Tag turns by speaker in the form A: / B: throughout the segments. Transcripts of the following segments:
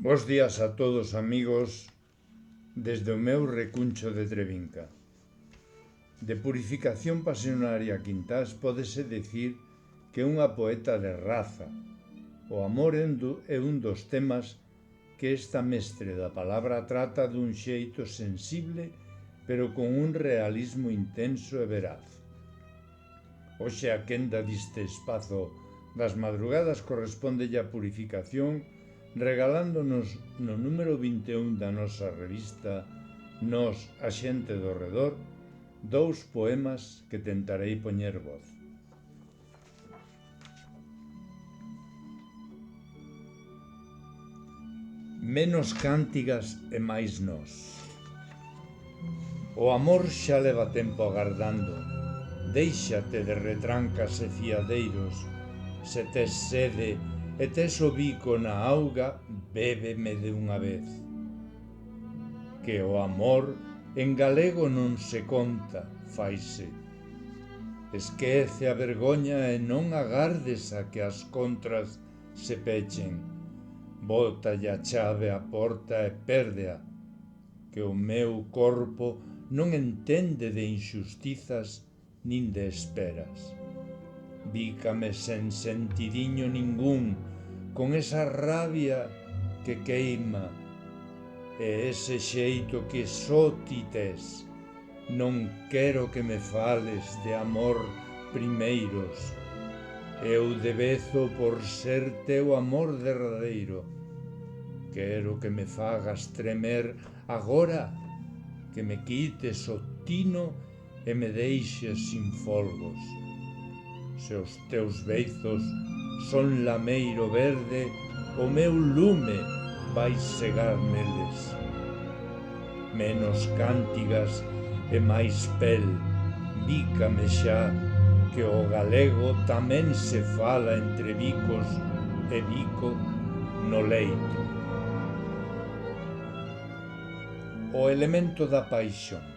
A: Bos días a todos, amigos, desde o meu recuncho de Trevinca. De Purificación Pasionaria Quintás pódese dicir que é unha poeta de raza. O amor é un dos temas que esta mestre da palabra trata dun xeito sensible, pero con un realismo intenso e veraz. Hoxe a quenda diste espazo das madrugadas correspóndelle a Purificación, regalándonos no número 21 da nosa revista Nós, a xente do redor, 2 poemas que tentarei poñer voz. Menos cántigas e máis nós. O amor xa leva tempo agardando. Déixate de retrancas e fiadeiros. Se tes sede e tes o bico na auga, bébeme de unha vez. Que o amor en galego non se conta, faise. Esquece a vergoña e non agardes a que as contras se pechen. Bótalle a chave á porta e pérdea, que o meu corpo non entende de inxustizas nin de esperas. Bícame sen sentidiño ningún, con esa rabia que queima, e ese xeito que só ti tes. Non quero que me fales de amor primeiros. Eu devezo por ser teu amor derradeiro. Quero que me fagas tremer agora, que me quites o tino e me deixes sin folgos. Se os teus beizos son lameiro verde, o meu lume vai segar neles. Menos cántigas e máis pel, bícame xa, que o galego tamén se fala entre bicos e bico no leito. O elemento da paixón.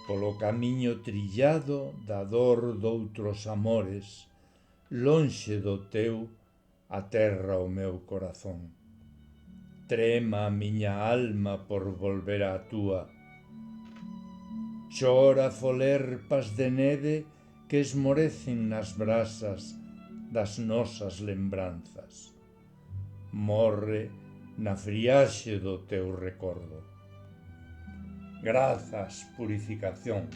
A: Polo camiño trillado da dor doutros amores, lonxe do teu, aterra o meu corazón. Trema a miña alma por volver á túa. Chora folerpas de neve que esmorecen nas brasas das nosas lembranzas. Morre na friaxe do teu recordo. Grazas, Purificación.